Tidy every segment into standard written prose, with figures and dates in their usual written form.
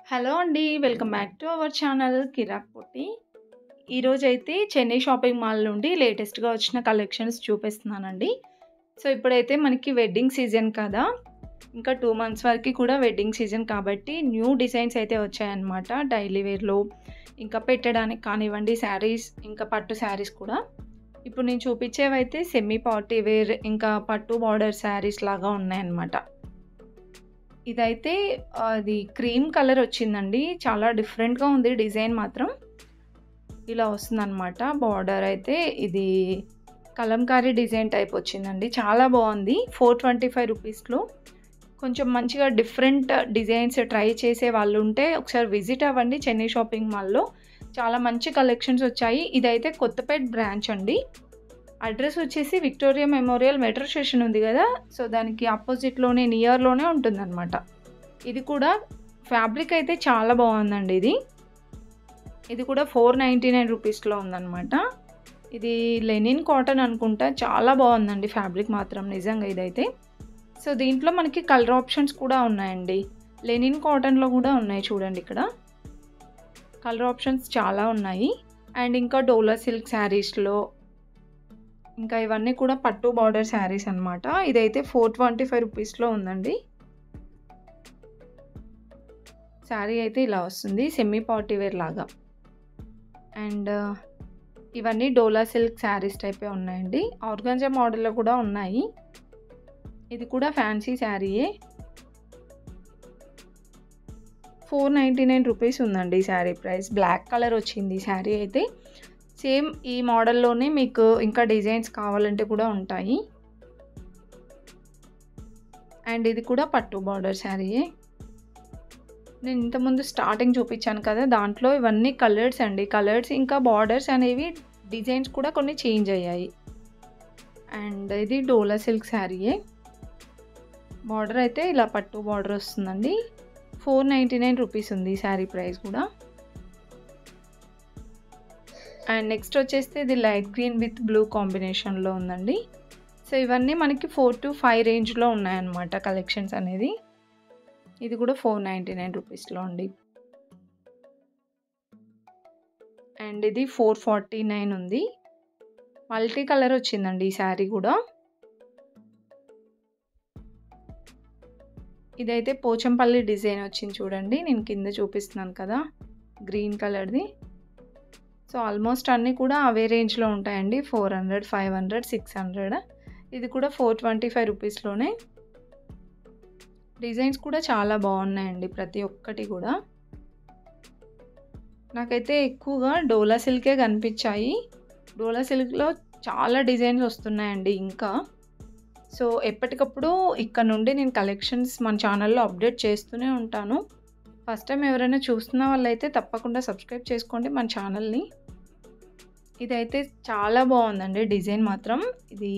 Hello అండి. Welcome back to our channel Kirak Potti. ఈరోజైతే Chennai shopping mall నుండి లేటెస్ట్‌గా వచ్చిన కలెక్షన్స్ చూపిస్తున్నానండి. సో, ఇప్పుడైతే మనకి వెడ్డింగ్ సీజన్ కదా! ఇంకా 2 మంత్స్ వరకి కూడా వెడ్డింగ్ సీజన్ కాబట్టి న్యూ డిజైన్స్ అయితే వచ్చాయన్నమాట. డైలీ వేర్‌లో ఇంకా పెట్టడానికి కానివ్వండి శారీస్, ఇంకా పట్టు శారీస్ కూడా. ఇప్పుడు నేను చూపించేవైతే సెమీ పార్టీ వేర్ ఇంకా పట్టు బార్డర్ శారీస్ లాగా ఉన్నాయన్నమాట. ఇదైతే అది క్రీమ్ కలర్ వచ్చిందండి. చాలా డిఫరెంట్‌గా ఉంది డిజైన్ మాత్రం. ఇలా వస్తుందనమాట. బార్డర్ అయితే ఇది కలంకారీ డిజైన్ టైప్ వచ్చిందండి. చాలా బాగుంది. 425 రూపీస్‌లో కొంచెం మంచిగా డిఫరెంట్ డిజైన్స్ ట్రై చేసే వాళ్ళు ఉంటే ఒకసారి విజిట్ అవ్వండి చెన్నై షాపింగ్ మాల్‌లో. చాలా మంచి కలెక్షన్స్ వచ్చాయి. ఇదైతే కొత్తపేట్ బ్రాంచ్ అండి. అడ్రస్ వచ్చేసి విక్టోరియా మెమోరియల్ మెట్రో స్టేషన్ ఉంది కదా! సో, దానికి అపోజిట్‌లోనే నియర్‌లోనే ఉంటుందన్నమాట. ఇది కూడా ఫ్యాబ్రిక్ అయితే చాలా బాగుందండి ఇది. ఇది కూడా 499 రూపీస్‌లో ఉందన్నమాట. ఇది లెనిన్ కాటన్ అనుకుంటా. చాలా బాగుందండి ఫ్యాబ్రిక్ మాత్రం నిజంగా ఇదైతే. సో, దీంట్లో మనకి కలర్ ఆప్షన్స్ కూడా ఉన్నాయండి. లెనిన్ కాటన్‌లో కూడా ఉన్నాయి చూడండి ఇక్కడ. కలర్ ఆప్షన్స్ చాలా ఉన్నాయి. అండ్ ఇంకా డోలా సిల్క్ శారీస్‌లో ఇంకా ఇవన్నీ కూడా పట్టు బార్డర్ శారీస్ అన్నమాట. ఇదైతే 425 రూపీస్‌లో ఉందండి. శారీ అయితే ఇలా వస్తుంది. సెమీ పార్టీ వేర్ లాగా. అండ్ ఇవన్నీ డోలా సిల్క్ శారీస్ టైపే ఉన్నాయండి. ఆర్గాంజా మోడల్‌లో కూడా ఉన్నాయి. ఇది కూడా ఫ్యాన్సీ శారీయే. 499 రూపీస్ ఉందండి ఈ శారీ ప్రైస్. బ్లాక్ కలర్ వచ్చింది ఈ శారీ అయితే. సేమ్ ఈ మోడల్‌లోనే మీకు ఇంకా డిజైన్స్ కావాలంటే కూడా ఉంటాయి. అండ్ ఇది కూడా పట్టు బార్డర్ శారీయే. నేను ఇంతకుముందు స్టార్టింగ్ చూపించాను కదా! దాంట్లో ఇవన్నీ కలర్స్ అండి. కలర్స్ ఇంకా బార్డర్స్ అనేవి డిజైన్స్ కూడా కొన్ని చేంజ్ అయ్యాయి. అండ్ ఇది డోలా సిల్క్ శారీయే. బార్డర్ అయితే ఇలా పట్టు బార్డర్ వస్తుందండి. 499 రూపీస్ ఉంది ఈ శారీ ప్రైస్ కూడా. అండ్ నెక్స్ట్ వచ్చేసి ఇది లైట్ గ్రీన్ విత్ బ్లూ కాంబినేషన్‌లో ఉందండి. సో, ఇవన్నీ మనకి 4-5 రేంజ్‌లో ఉన్నాయన్నమాట కలెక్షన్స్ అనేది. ఇది కూడా 499 రూపీస్‌లో అండి. అండ్ ఇది 449 ఉంది. మల్టీ కలర్ వచ్చిందండి ఈ శారీ కూడా. ఇదైతే పోచంపల్లి డిజైన్ వచ్చింది చూడండి. నేను కింద చూపిస్తున్నాను కదా! గ్రీన్ కలర్‌ది. సో, ఆల్మోస్ట్ అన్నీ కూడా అవే రేంజ్‌లో ఉంటాయండి. 400, 500, 600. ఇది కూడా 425 రూపీస్‌లోనే. డిజైన్స్ కూడా చాలా బాగున్నాయండి ప్రతి ఒక్కటి కూడా. నాకైతే ఎక్కువగా డోలా సిల్కే కనిపించాయి. డోలా సిల్క్‌లో చాలా డిజైన్స్ వస్తున్నాయండి ఇంకా. సో, ఎప్పటికప్పుడు ఇక్కడ నుండి నేను కలెక్షన్స్ మన ఛానల్‌లో అప్డేట్ చేస్తూనే ఉంటాను. ఫస్ట్ టైం ఎవరైనా చూస్తున్న వాళ్ళైతే తప్పకుండా సబ్స్క్రైబ్ చేసుకోండి మన ఛానల్‌ని. ఇదైతే చాలా బాగుందండి డిజైన్ మాత్రం. ఇది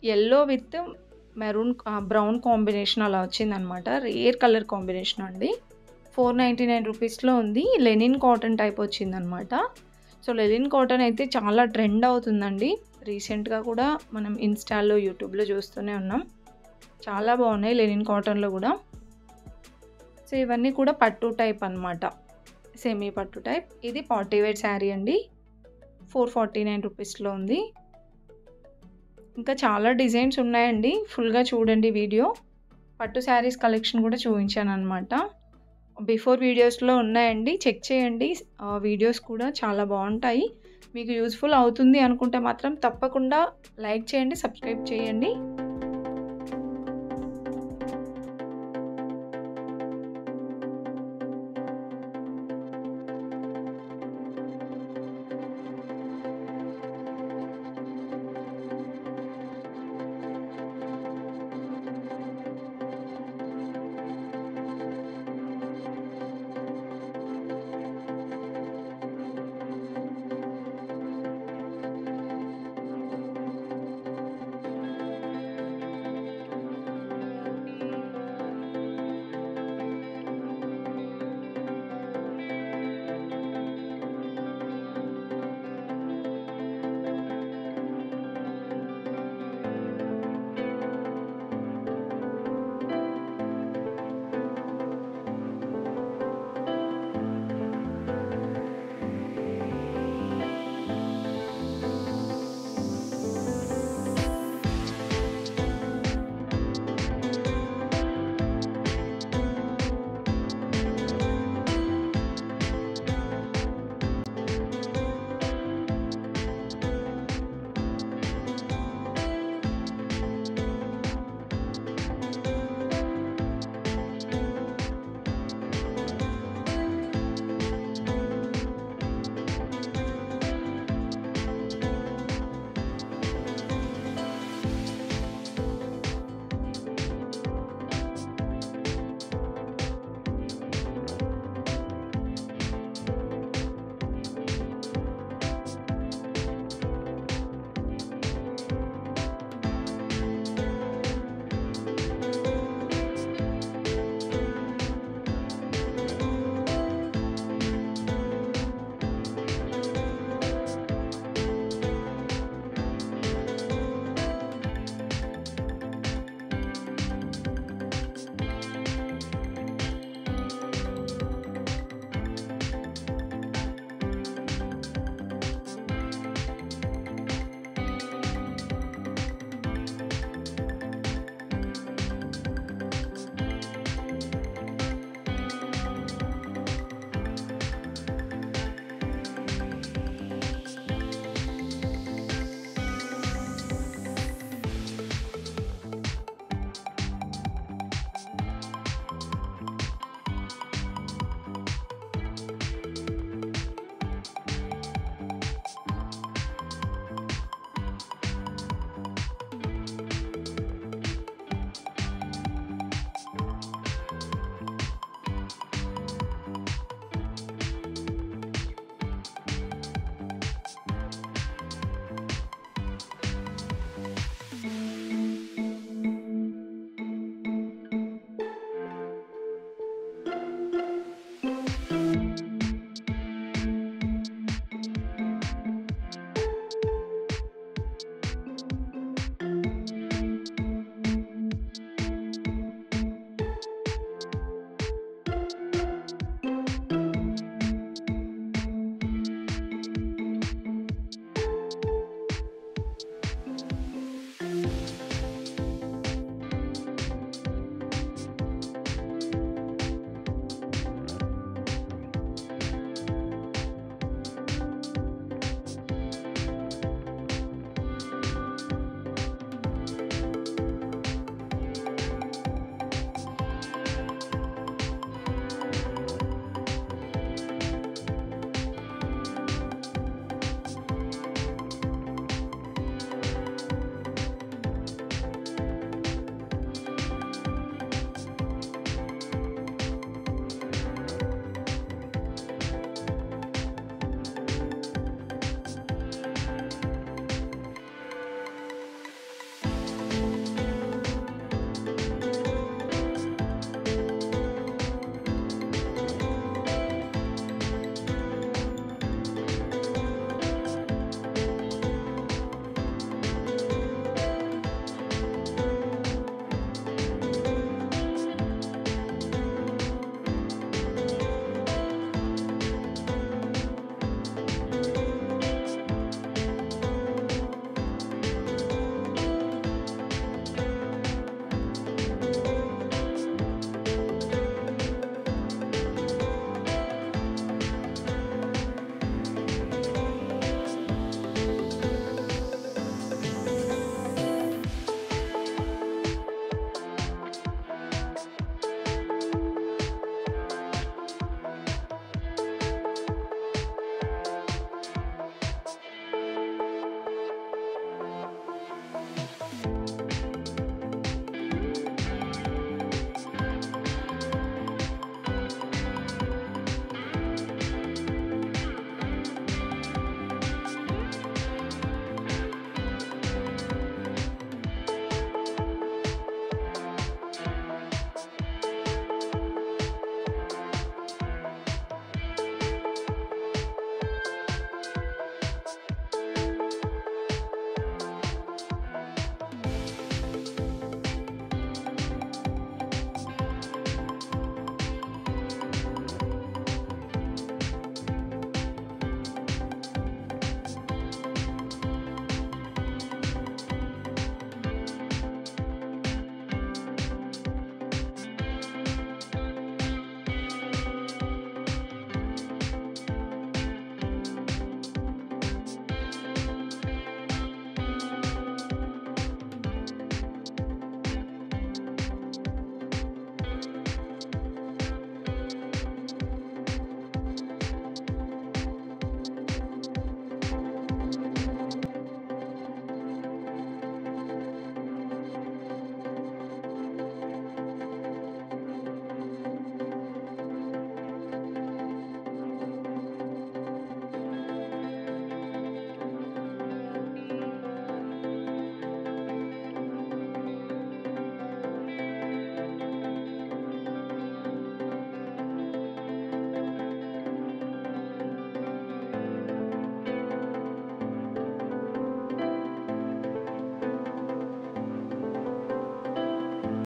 yellow with maroon brown combination అలా వచ్చిందనమాట. రేర్ కలర్ కాంబినేషన్ అండి. 499 రూపీస్‌లో ఉంది. లెనిన్ కాటన్ టైప్ వచ్చిందనమాట. సో, లెనిన్ కాటన్ అయితే చాలా ట్రెండ్ అవుతుందండి. రీసెంట్‌గా కూడా మనం ఇన్‌స్టాలో, యూట్యూబ్‌లో చూస్తూనే ఉన్నాం. చాలా బాగున్నాయి లెనిన్ కాటన్‌లో కూడా. సో, ఇవన్నీ కూడా పట్టు టైప్ అనమాట. సెమీ పట్టు టైప్. ఇది పార్టీ వేర్ శారీ అండి. 449 రూపీస్‌లో ఉంది. ఇంకా చాలా డిజైన్స్ ఉన్నాయండి. ఫుల్‌గా చూడండి వీడియో. పట్టు శారీస్ కలెక్షన్ కూడా చూపించానన్నమాట. బిఫోర్ వీడియోస్‌లో ఉన్నాయండి. చెక్ చేయండి. వీడియోస్ కూడా చాలా బాగుంటాయి. మీకు యూజ్‌ఫుల్ అవుతుంది అనుకుంటే మాత్రం తప్పకుండా లైక్ చేయండి, సబ్స్క్రైబ్ చేయండి.